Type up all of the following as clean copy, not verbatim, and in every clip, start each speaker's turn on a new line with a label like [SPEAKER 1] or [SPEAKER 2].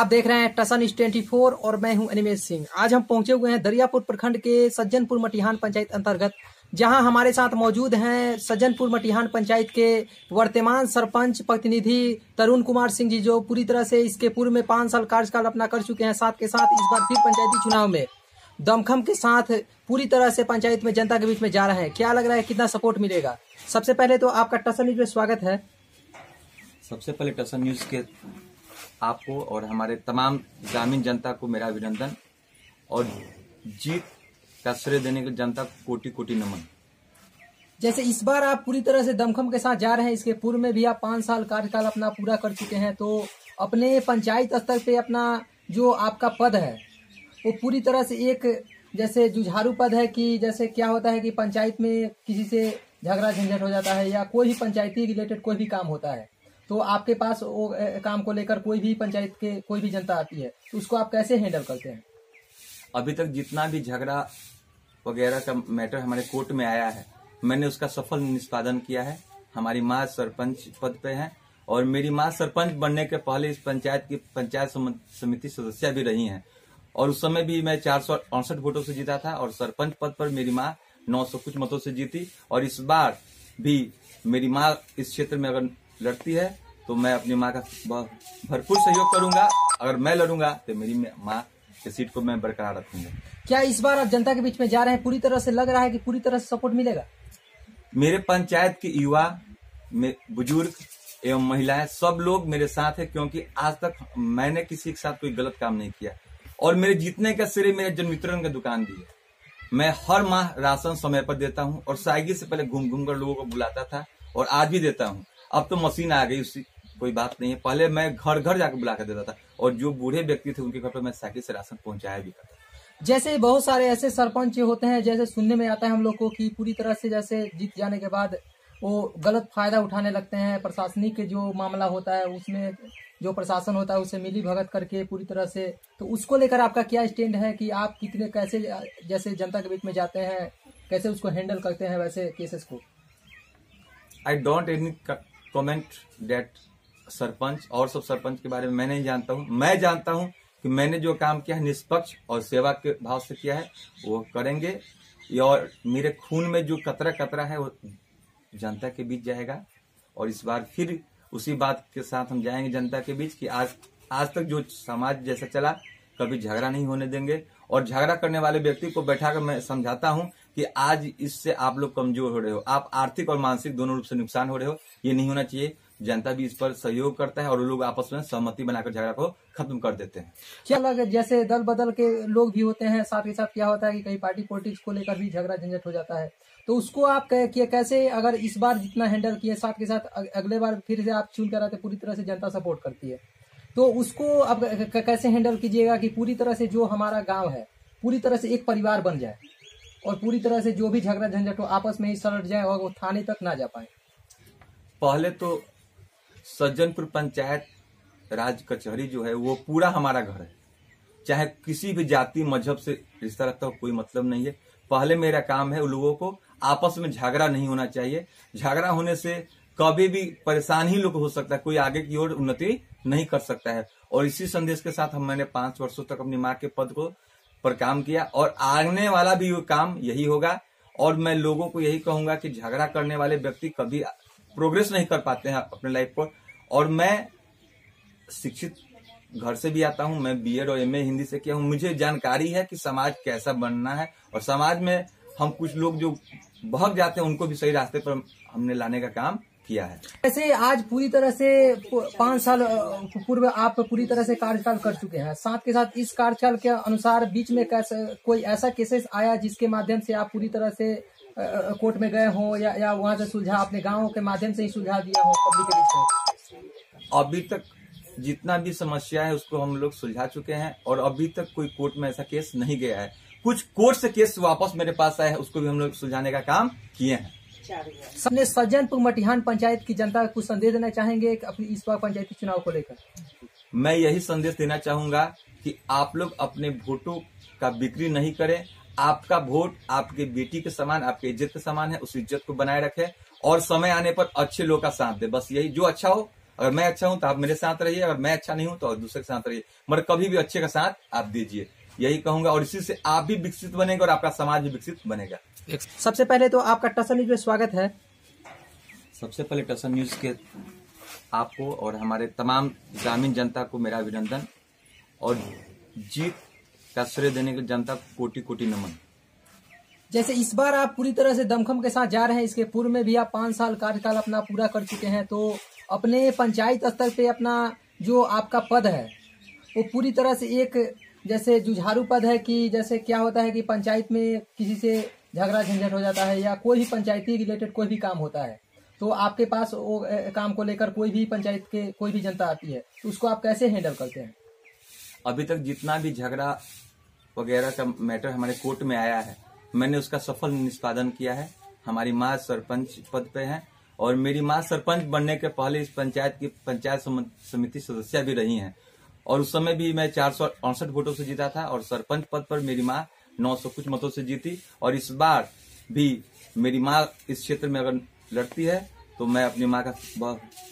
[SPEAKER 1] आप देख रहे हैं टसन न्यूज़ 24 और मैं हूं अनिमेश सिंह। आज हम पहुंचे हुए हैं दरियापुर प्रखंड के सज्जनपुर मटिहान पंचायत अंतर्गत, जहां हमारे साथ मौजूद हैं सज्जनपुर मटिहान पंचायत के वर्तमान सरपंच प्रतिनिधि तरुण कुमार सिंह जी, जो पूरी तरह से इसके पूर्व में 5 साल कार्यकाल अपना कर चुके हैं। साथ के साथ इस बार फिर पंचायती चुनाव में दमखम के साथ पूरी तरह से पंचायत में जनता के बीच में जा रहे हैं। क्या लग रहा है, कितना सपोर्ट मिलेगा? सबसे पहले तो आपका टसन न्यूज़ में स्वागत है।
[SPEAKER 2] सबसे पहले टसन न्यूज़ के आपको और हमारे तमाम ग्रामीण जनता को मेरा अभिनंदन और जीत का श्रेय देने की जनता को कोटि कोटि नमन।
[SPEAKER 1] जैसे इस बार आप पूरी तरह से दमखम के साथ जा रहे हैं, इसके पूर्व में भी आप 5 साल कार्यकाल अपना पूरा कर चुके हैं, तो अपने पंचायत स्तर पे अपना जो आपका पद है वो पूरी तरह से एक जैसे जुझारू पद है कि जैसे क्या होता है कि पंचायत में किसी से झगड़ा झंझट हो जाता है या कोई भी पंचायती रिलेटेड कोई भी काम होता है, तो आपके पास वो काम को लेकर कोई भी पंचायत के कोई भी जनता आती है तो उसको आप कैसे हैंडल करते हैं?
[SPEAKER 2] अभी तक जितना भी झगड़ा वगैरह का मैटर हमारे कोर्ट में आया है, मैंने उसका सफल निष्पादन किया है। हमारी माँ सरपंच पद पे है और मेरी माँ सरपंच बनने के पहले इस पंचायत की पंचायत समिति सदस्य भी रही हैं और उस समय भी मैं 468 वोटों से जीता था और सरपंच पद पर मेरी माँ 900 कुछ मतों से जीती। और इस बार भी मेरी माँ इस क्षेत्र में अगर लड़ती है तो मैं अपनी माँ का भरपूर सहयोग करूंगा। अगर मैं लड़ूंगा तो मेरी माँ की सीट को मैं बरकरार रखूंगा।
[SPEAKER 1] क्या इस बार आप जनता के बीच में जा रहे हैं, पूरी तरह से लग रहा है कि पूरी तरह से सपोर्ट मिलेगा?
[SPEAKER 2] मेरे पंचायत के युवा, बुजुर्ग एवं महिलाएं सब लोग मेरे साथ है, क्योंकि आज तक मैंने किसी के साथ कोई गलत काम नहीं किया और मेरे जीतने का श्रेय मेरे जन वितरण का दुकान दी है। मैं हर माह राशन समय पर देता हूँ और साइकिल से पहले घूम घूम कर लोगों को बुलाता था और आज भी देता हूँ। अब तो मशीन आ गई, उसकी कोई बात नहीं है। पहले मैं घर घर जाकर बुला कर देता था और जो बूढ़े व्यक्ति थे उनके घर पर मैं साइकिल से राशन पहुंचाया भी करता था।
[SPEAKER 1] जैसे बहुत सारे ऐसे सरपंच होते हैं, जैसे सुनने में आता है हम लोग को कि पूरी तरह से जैसे जीत जाने के बाद वो गलत फायदा उठाने लगते हैं। प्रशासनिक जो मामला होता है उसमें जो प्रशासन होता है उससे मिली भगत करके पूरी तरह से, तो उसको लेकर आपका क्या स्टैंड है कि आप कितने कैसे जैसे जनता के बीच में जाते हैं, कैसे उसको हैंडल करते हैं वैसे केसेस को?
[SPEAKER 2] I don't any comment that sarpanch और सब सरपंच के बारे में मैं नहीं जानता हूँ। मैं जानता हूँ कि मैंने जो काम किया है निष्पक्ष और सेवा के भाव से किया है, वो करेंगे। और मेरे खून में जो कतरा कतरा है वो जनता के बीच जाएगा और इस बार फिर उसी बात के साथ हम जाएंगे जनता के बीच कि आज तक जो समाज जैसा चला कभी झगड़ा नहीं होने देंगे। और झगड़ा करने वाले व्यक्ति को बैठाकर मैं समझाता हूं कि आज इससे आप लोग कमजोर हो रहे हो, आप आर्थिक और मानसिक दोनों रूप से नुकसान हो रहे हो, ये नहीं होना चाहिए। जनता भी इस पर सहयोग करता है और लोग आपस में सहमति बनाकर झगड़ा को खत्म कर देते हैं।
[SPEAKER 1] क्या लगे जैसे दल बदल के लोग भी होते हैं, साथ ही साथ क्या होता है कि कई पार्टी पॉलिटिक्स को लेकर भी झगड़ा झंझट हो जाता है, तो उसको आप कैसे, अगर इस बार जितना हैंडल किए, साथ के साथ अगले बार फिर से आप चुन कर आते पूरी तरह से जनता सपोर्ट करती है, तो उसको अब कैसे हैंडल कीजिएगा कि पूरी तरह से जो हमारा गांव है पूरी तरह से एक परिवार बन जाए और पूरी तरह से जो भी झगड़ा झंझट हो आपस में ही सलट जाए और वो थाने तक ना जा पाए?
[SPEAKER 2] पहले तो सज्जनपुर पंचायत राज कचहरी जो है वो पूरा हमारा घर है, चाहे किसी भी जाति मजहब से रिश्ता रखता हो कोई मतलब नहीं है। पहले मेरा काम है उन लोगों को आपस में झगड़ा नहीं होना चाहिए। झगड़ा होने से कभी भी परेशान ही लोग हो सकता है, कोई आगे की ओर उन्नति नहीं कर सकता है। और इसी संदेश के साथ मैंने 5 वर्षों तक अपनी माँ के पद को पर काम किया और आने वाला भी काम यही होगा। और मैं लोगों को यही कहूंगा कि झगड़ा करने वाले व्यक्ति कभी प्रोग्रेस नहीं कर पाते हैं अपने लाइफ पर। और मैं शिक्षित घर से भी आता हूं, मैं बीएड और एमए हिंदी से किया हूं। मुझे जानकारी है कि समाज कैसा बनना है और समाज में हम कुछ लोग जो बहक जाते हैं उनको भी सही रास्ते पर हमने लाने का काम किया है।
[SPEAKER 1] ऐसे आज पूरी तरह से 5 साल पूर्व आप पूरी तरह से कार्यकाल कर चुके हैं, साथ के साथ इस कार्यकाल के अनुसार बीच में कैसे कोई ऐसा केसेस आया जिसके माध्यम से आप पूरी तरह से कोर्ट में गए हो या वहां से सुलझा अपने गाँव के माध्यम से ही सुलझा दिया हो पब्लिक के बीच में?
[SPEAKER 2] अभी तक जितना भी समस्या है उसको हम लोग सुलझा चुके हैं और अभी तक कोई कोर्ट में ऐसा केस नहीं गया है। कुछ कोर्ट से केस वापस मेरे पास आए हैं, उसको भी हम लोग सुलझाने का काम किए हैं।
[SPEAKER 1] सबने सज्जनपुर मटिहान पंचायत की जनता को कुछ संदेश देना चाहेंगे अपनी इस बार पंचायती चुनाव को लेकर?
[SPEAKER 2] मैं यही संदेश देना चाहूंगा कि आप लोग अपने वोटों का बिक्री नहीं करें। आपका वोट आपके बेटी के समान, आपके इज्जत के समान है, उस इज्जत को बनाए रखें और समय आने पर अच्छे लोग का साथ दे। बस यही, जो अच्छा हो अगर मैं अच्छा हूं तो आप मेरे साथ रहिए, अगर मैं अच्छा नहीं हूं तो दूसरे के साथ रहिए, मगर कभी भी अच्छे का साथ आप दीजिए, यही कहूंगा। और इसी से आप भी विकसित बनेगा और आपका समाज भी विकसित बनेगा।
[SPEAKER 1] सबसे पहले तो आपका टसन न्यूज में स्वागत है।
[SPEAKER 2] सबसे पहले टसन न्यूज के आपको और हमारे तमाम ग्रामीण जनता को मेरा अभिनंदन और जीत का श्रेय देने के जनता को कोटि कोटि नमन।
[SPEAKER 1] जैसे इस बार आप पूरी तरह से दमखम के साथ जा रहे हैं, इसके पूर्व में भी आप 5 साल कार्यकाल अपना पूरा कर चुके हैं, तो अपने पंचायत स्तर पे अपना जो आपका पद है वो पूरी तरह से एक जैसे जुझारू पद है कि जैसे क्या होता है कि पंचायत में किसी से झगड़ा झंझट हो जाता है या कोई भी पंचायती रिलेटेड कोई भी काम होता है, तो आपके पास वो काम को लेकर कोई भी पंचायत के कोई भी जनता आती है, तो उसको आप कैसे हैंडल करते हैं?
[SPEAKER 2] अभी तक जितना भी झगड़ा वगैरह का मैटर हमारे कोर्ट में आया है, मैंने उसका सफल निष्पादन किया है। हमारी माँ सरपंच पद पे हैं और मेरी माँ सरपंच बनने के पहले इस पंचायत की पंचायत समिति सदस्य भी रही हैं, और उस समय भी मैं 468 वोटों से जीता था और सरपंच पद पर मेरी माँ 900 कुछ मतों से जीती। और इस बार भी मेरी माँ इस क्षेत्र में अगर लड़ती है तो मैं अपनी माँ का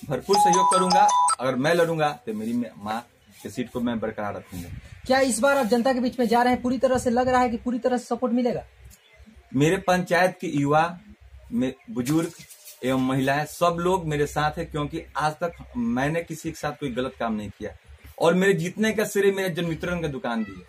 [SPEAKER 2] भरपूर सहयोग करूंगा। अगर मैं लड़ूंगा तो मेरी माँ की सीट को मैं बरकरार रखूंगा।
[SPEAKER 1] क्या इस बार आप जनता के बीच में जा रहे हैं, पूरी तरह से लग रहा है कि पूरी तरह से सपोर्ट मिलेगा?
[SPEAKER 2] मेरे पंचायत के युवा, बुजुर्ग एवं महिलाएं सब लोग मेरे साथ है, क्योंकि आज तक मैंने किसी के साथ कोई गलत काम नहीं किया और मेरे जीतने का श्रेय मेरे जन मित्रों की दुकान दी है।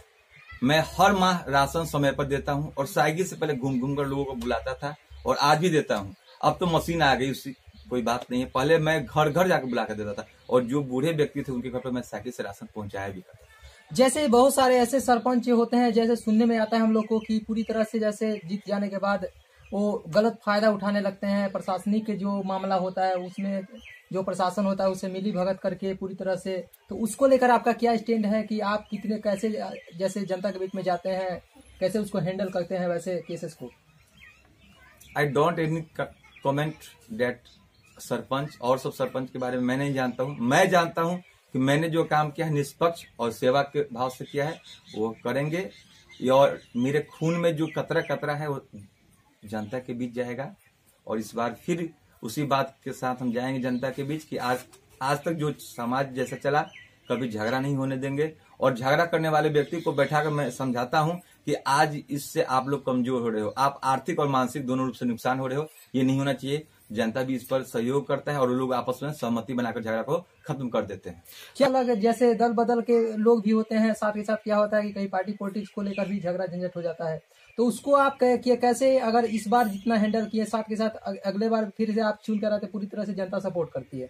[SPEAKER 2] मैं हर माह राशन समय पर देता हूं और साइकिल से पहले घूम घूम कर लोगों को बुलाता था और आज भी देता हूं। अब तो मशीन आ गई, उसकी कोई बात नहीं है। पहले मैं घर घर जाकर बुला कर देता था और जो बूढ़े व्यक्ति थे उनके घर पर मैं साइकिल से राशन पहुंचाया भी करता।
[SPEAKER 1] जैसे बहुत सारे ऐसे सरपंच होते हैं, जैसे सुनने में आता है हम लोग को कि पूरी तरह से जैसे जीत जाने के बाद वो गलत फायदा उठाने लगते हैं। प्रशासनिक जो मामला होता है उसमें जो प्रशासन होता है उसे मिली भगत करके पूरी तरह से, तो उसको लेकर आपका क्या स्टैंड है कि आप कितने कैसे जैसे जनता के बीच में जाते हैं, कैसे उसको हैंडल करते हैं वैसे केसेस को?
[SPEAKER 2] I don't any comment that sarpanch और सब सरपंच के बारे में मैं नहीं जानता हूँ। मैं जानता हूँ कि मैंने जो काम किया है निष्पक्ष और सेवा के भाव से किया है, वो करेंगे। और मेरे खून में जो कतरा कतरा है वो जनता के बीच जाएगा और इस बार फिर उसी बात के साथ हम जाएंगे जनता के बीच कि आज तक जो समाज जैसा चला कभी झगड़ा नहीं होने देंगे। और झगड़ा करने वाले व्यक्ति को बैठाकर मैं समझाता हूं कि आज इससे आप लोग कमजोर हो रहे हो, आप आर्थिक और मानसिक दोनों रूप से नुकसान हो रहे हो, ये नहीं होना चाहिए। जनता भी इस पर सहयोग करता है और लोग आपस में सहमति बनाकर झगड़ा को खत्म कर देते हैं।
[SPEAKER 1] क्या लगे जैसे दल बदल के लोग भी होते हैं, साथ ही साथ क्या होता है कि कई पार्टी पॉलिटिक्स को लेकर भी झगड़ा झंझट हो जाता है, तो उसको आप कैसे अगर इस बार जितना हैंडल किए, साथ के साथ अगले बार फिर से आप चुन कर आते पूरी तरह से जनता सपोर्ट करती है,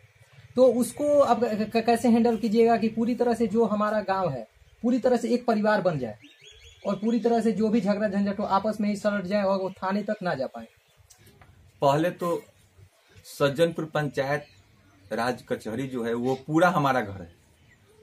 [SPEAKER 1] तो उसको अब कैसे हैंडल कीजिएगा कि पूरी तरह से जो हमारा गांव है पूरी तरह से एक परिवार बन जाए और पूरी तरह से जो भी झगड़ा झंझट हो आपस में ही सलट जाए और वो थाने तक ना जा पाए?
[SPEAKER 2] पहले तो सज्जनपुर पंचायत राज कचहरी जो है वो पूरा हमारा घर है।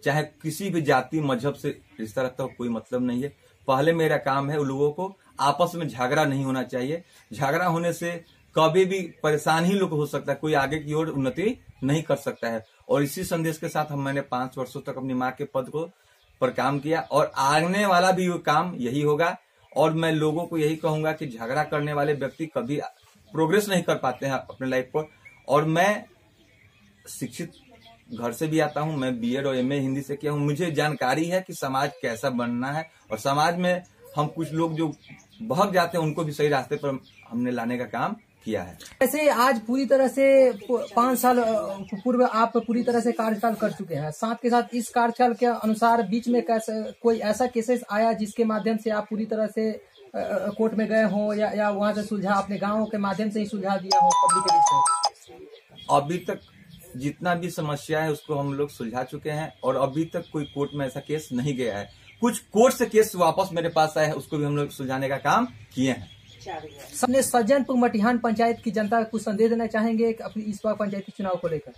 [SPEAKER 2] चाहे किसी भी जाति मजहब से रिश्ता रखता हो कोई मतलब नहीं है। पहले मेरा काम है उन लोगों को आपस में झगड़ा नहीं होना चाहिए। झगड़ा होने से कभी भी परेशान ही लोग हो सकता है, कोई आगे की ओर उन्नति नहीं कर सकता है। और इसी संदेश के साथ मैंने 5 वर्षों तक अपनी माँ के पद को पर काम किया और आने वाला भी काम यही होगा। और मैं लोगों को यही कहूंगा कि झगड़ा करने वाले व्यक्ति कभी प्रोग्रेस नहीं कर पाते हैं अपने लाइफ पर। और मैं शिक्षित घर से भी आता हूं, मैं बीएड और एमए हिंदी से किया हूं। मुझे जानकारी है कि समाज कैसा बनना है और समाज में हम कुछ लोग जो बहक जाते हैं उनको भी सही रास्ते पर हमने लाने का काम किया है।
[SPEAKER 1] ऐसे आज पूरी तरह से 5 साल पूर्व आप पूरी तरह से कार्यकाल कर चुके हैं, साथ के साथ इस कार्यकाल के अनुसार बीच में कैसे कोई ऐसा केसेस आया जिसके माध्यम से आप पूरी तरह से कोर्ट में गए हो या वहां से सुलझा अपने गाँव के माध्यम से ही सुलझा दिया हो पब्लिक के बीच में?
[SPEAKER 2] अभी तक जितना भी समस्या है उसको हम लोग सुलझा चुके हैं और अभी तक कोई कोर्ट में ऐसा केस नहीं गया है। कुछ कोर्ट से केस वापस मेरे पास आया है, उसको भी हम लोग सुलझाने का काम किए हैं।
[SPEAKER 1] सबने सज्जनपुर मटिहान पंचायत की जनता को कुछ संदेश देना चाहेंगे अपनी इस बार पंचायती चुनाव को लेकर?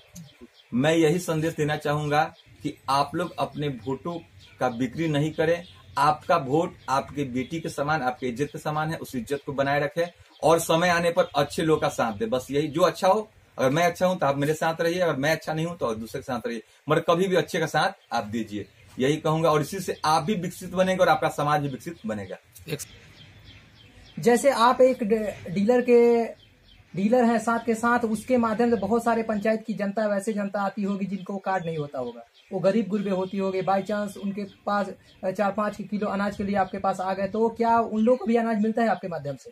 [SPEAKER 2] मैं यही संदेश देना चाहूंगा कि आप लोग अपने वोटों का बिक्री नहीं करें। आपका वोट आपके बेटी के समान, आपके इज्जत के समान है, उस इज्जत को बनाए रखें और समय आने पर अच्छे लोग का साथ दे। बस यही, जो अच्छा हो, अगर मैं अच्छा हूं तो आप मेरे साथ रहिए, अगर मैं अच्छा नहीं हूं तो दूसरे के साथ रहिए, मगर कभी भी अच्छे का साथ आप दीजिए, यही कहूंगा। और इसी से आप भी विकसित बनेगा और आपका समाज भी विकसित बनेगा।
[SPEAKER 1] जैसे आप एक डीलर के डीलर हैं, साथ के साथ उसके माध्यम से बहुत सारे पंचायत की जनता, वैसे जनता आती होगी जिनको कार्ड नहीं होता होगा, वो गरीब गुरबे होती होगी, बाई चांस उनके पास 4-5 किलो अनाज के लिए आपके पास आ गए, तो क्या उन लोगों को भी अनाज मिलता है आपके माध्यम से?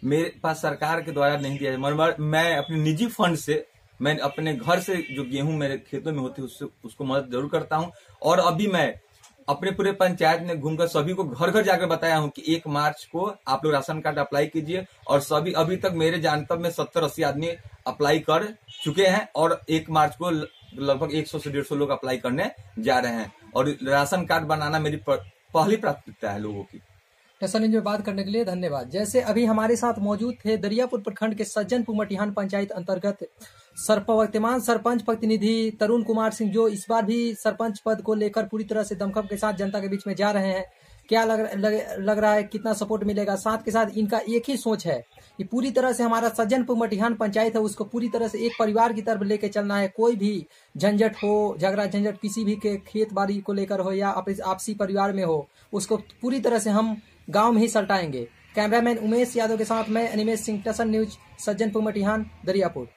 [SPEAKER 2] मेरे पास सरकार के द्वारा नहीं दिया जाए, मैं अपने निजी फंड से, मैं अपने घर से जो गेहूं मेरे खेतों में होती है उसको मदद जरूर करता हूं। और अभी मैं अपने पूरे पंचायत में घूमकर सभी को घर घर जाकर बताया हूं कि 1 मार्च को आप लोग राशन कार्ड अप्लाई कीजिए, और सभी अभी तक मेरे जानतर में 70-80 आदमी अप्लाई कर चुके हैं, और 1 मार्च को लगभग 100 से 150 लोग अप्लाई करने जा रहे हैं। और राशन कार्ड बनाना मेरी पहली प्राथमिकता है लोगों की।
[SPEAKER 1] टेसन में बात करने के लिए धन्यवाद। जैसे अभी हमारे साथ मौजूद थे दरियापुर प्रखंड के सज्जनपुर मटिहान पंचायत अंतर्गत वर्तमान सरपंच प्रतिनिधि तरुण कुमार सिंह, जो इस बार भी सरपंच पद को लेकर पूरी तरह से दमखम के साथ जनता के बीच में जा रहे हैं। क्या लग रहा है, कितना सपोर्ट मिलेगा? साथ के साथ इनका एक ही सोच है कि पूरी तरह से हमारा सज्जनपुर मटिहान पंचायत है उसको पूरी तरह से एक परिवार की तरफ लेके चलना है। कोई भी झंझट हो, झगड़ा झंझट किसी भी के खेत बाड़ी को लेकर हो या आपसी परिवार में हो, उसको पूरी तरह से हम गांव में ही सल्टाएंगे। कैमरामैन उमेश यादव के साथ मैं अनिमेश सिंह, टसन न्यूज, सज्जनपुर मटिहान, दरियापुर।